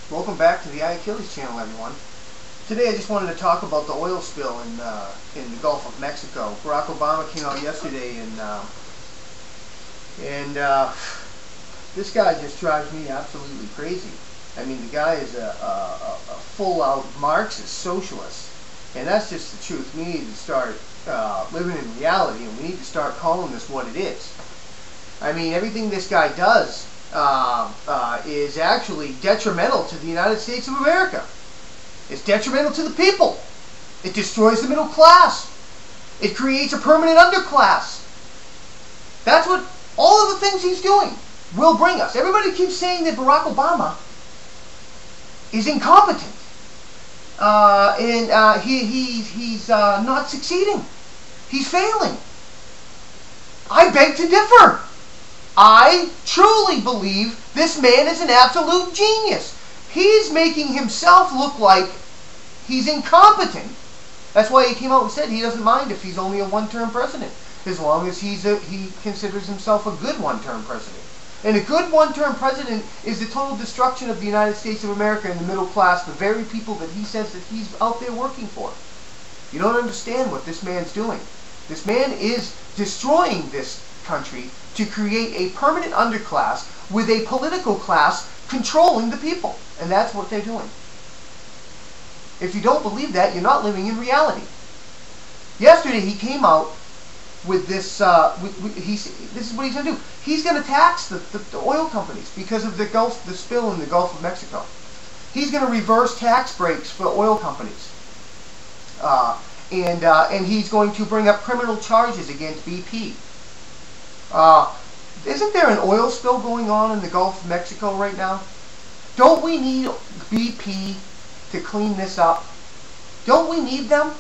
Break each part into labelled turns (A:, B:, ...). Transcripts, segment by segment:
A: Welcome back to the Achilles channel, everyone. Today I just wanted to talk about the oil spill in the Gulf of Mexico. Barack Obama came out yesterday and this guy just drives me absolutely crazy. I mean, the guy is a full-out Marxist socialist, and that's just the truth. We need to start living in reality, and we need to start calling this what it is. I mean, everything this guy does is actually detrimental to the United States of America. It's detrimental to the people. It destroys the middle class. It creates a permanent underclass. That's what all of the things he's doing will bring us. Everybody keeps saying that Barack Obama is incompetent. He's not succeeding. He's failing. I beg to differ. I truly believe this man is an absolute genius. He's making himself look like he's incompetent. That's why he came out and said he doesn't mind if he's only a one-term president, as long as he considers himself a good one-term president. And a good one-term president is the total destruction of the United States of America and the middle class, the very people that he says that he's out there working for. You don't understand what this man's doing. This man is destroying this country to create a permanent underclass with a political class controlling the people. And that's what they're doing. If you don't believe that, you're not living in reality. Yesterday he came out with this, this is what he's going to do. He's going to tax the oil companies because of the spill in the Gulf of Mexico. He's going to reverse tax breaks for oil companies. And he's going to bring up criminal charges against BP. Isn't there an oil spill going on in the Gulf of Mexico right now? Don't we need BP to clean this up? Don't we need them?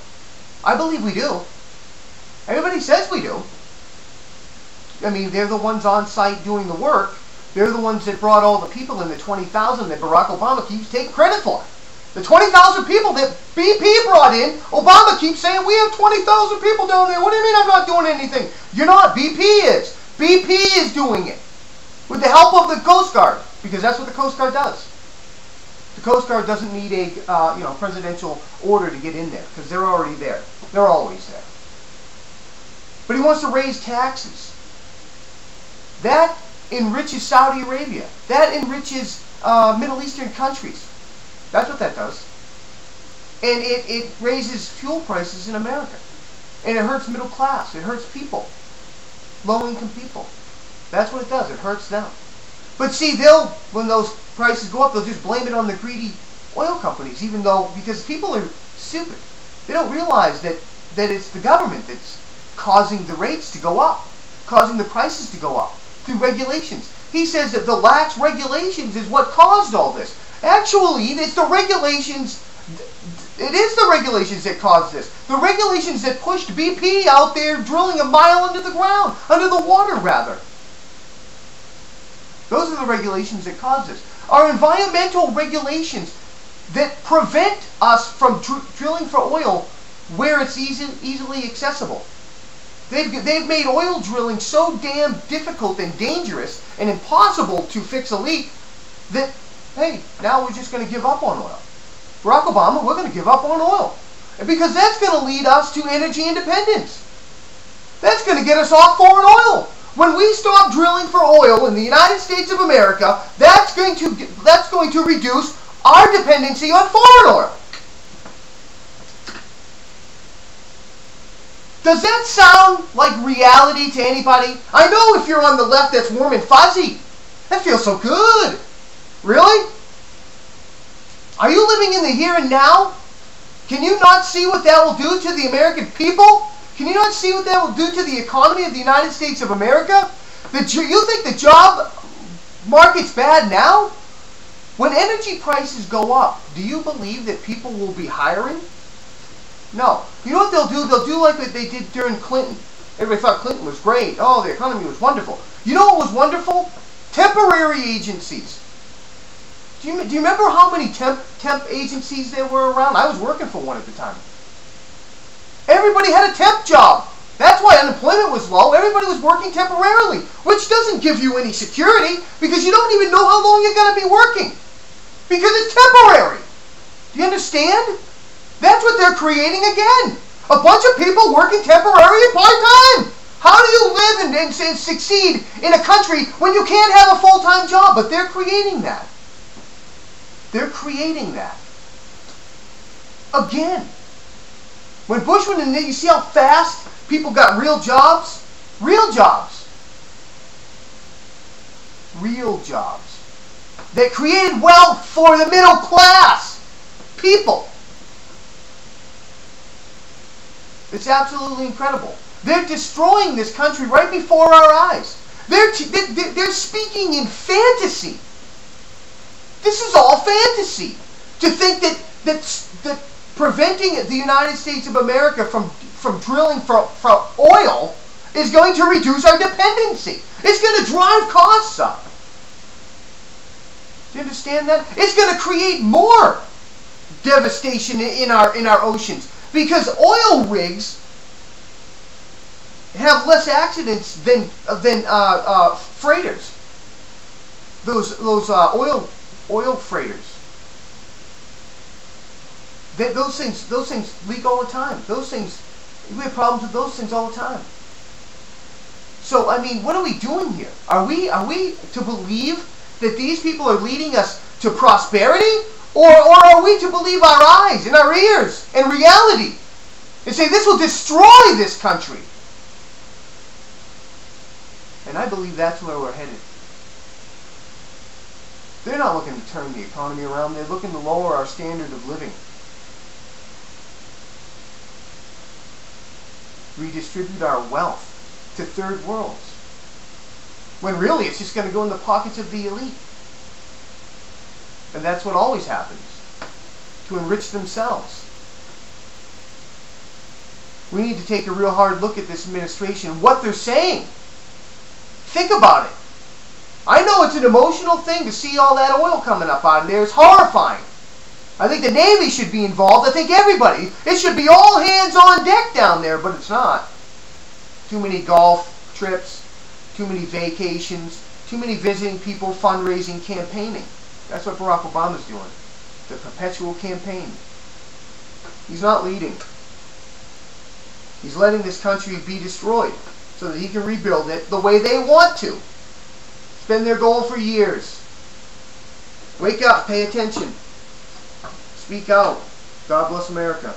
A: I believe we do. Everybody says we do. I mean, they're the ones on site doing the work. They're the ones that brought all the people in, the 20,000 that Barack Obama keeps taking credit for. The 20,000 people that BP brought in, Obama keeps saying, we have 20,000 people down there. What do you mean I'm not doing anything? You're not. BP is. BP is doing it with the help of the Coast Guard, because that's what the Coast Guard does. The Coast Guard doesn't need a presidential order to get in there, because they're already there. They're always there. But he wants to raise taxes. That enriches Saudi Arabia. That enriches Middle Eastern countries. That's what that does. And it raises fuel prices in America. And it hurts middle class. It hurts people. Low-income people. That's what it does. It hurts them. But see, when those prices go up, they'll just blame it on the greedy oil companies, because people are stupid. They don't realize that it's the government that's causing the rates to go up, causing the prices to go up through regulations. He says that the lax regulations is what caused all this. Actually, it's the regulations. It is the regulations that caused this. The regulations that pushed BP out there drilling a mile under the ground, under the water rather. Those are the regulations that caused this. Our environmental regulations that prevent us from drilling for oil where it's easily accessible. They've made oil drilling so damn difficult and dangerous and impossible to fix a leak that, hey, now we're just going to give up on oil. Barack Obama, we're going to give up on oil. And because that's going to lead us to energy independence. That's going to get us off foreign oil. When we stop drilling for oil in the United States of America, that's going to reduce our dependency on foreign oil. Does that sound like reality to anybody? I know if you're on the left that's warm and fuzzy. That feels so good. Really? Are you living in the here and now? Can you not see what that will do to the American people? Can you not see what that will do to the economy of the United States of America? You think the job market's bad now? When energy prices go up, do you believe that people will be hiring? No. You know what they'll do? They'll do like what they did during Clinton. Everybody thought Clinton was great. Oh, the economy was wonderful. You know what was wonderful? Temporary agencies. Do you remember how many temp agencies there were around? I was working for one at the time. Everybody had a temp job. That's why unemployment was low. Everybody was working temporarily, which doesn't give you any security because you don't even know how long you're going to be working. Because it's temporary. Do you understand? That's what they're creating again. A bunch of people working temporary and part-time. How do you live and succeed in a country when you can't have a full-time job? But they're creating that. They're creating that. Again. When Bush went in there, you see how fast people got real jobs? Real jobs. Real jobs. That created wealth for the middle class people. It's absolutely incredible. They're destroying this country right before our eyes. They're speaking in fantasy. This is all fantasy. To think that preventing the United States of America from drilling for oil is going to reduce our dependency. It's going to drive costs up. Do you understand that? It's going to create more devastation in our oceans. Because oil rigs have less accidents than freighters. Those oil freighters. Those things leak all the time. We have problems with those things all the time. So I mean, what are we doing here? Are we to believe that these people are leading us to prosperity? Or are we to believe our eyes and our ears and reality and say this will destroy this country? And I believe that's where we're headed. They're not looking to turn the economy around. They're looking to lower our standard of living. Redistribute our wealth to third worlds. When really it's just going to go in the pockets of the elite. And that's what always happens, to enrich themselves. We need to take a real hard look at this administration, what they're saying. Think about it. I know it's an emotional thing to see all that oil coming up out of there. It's horrifying. I think the Navy should be involved. I think everybody. It should be all hands on deck down there, but it's not. Too many golf trips, too many vacations, too many visiting people, fundraising, campaigning. That's what Barack Obama's doing. The perpetual campaign. He's not leading. He's letting this country be destroyed so that he can rebuild it the way they want to. It's been their goal for years. Wake up. Pay attention. Speak out. God bless America.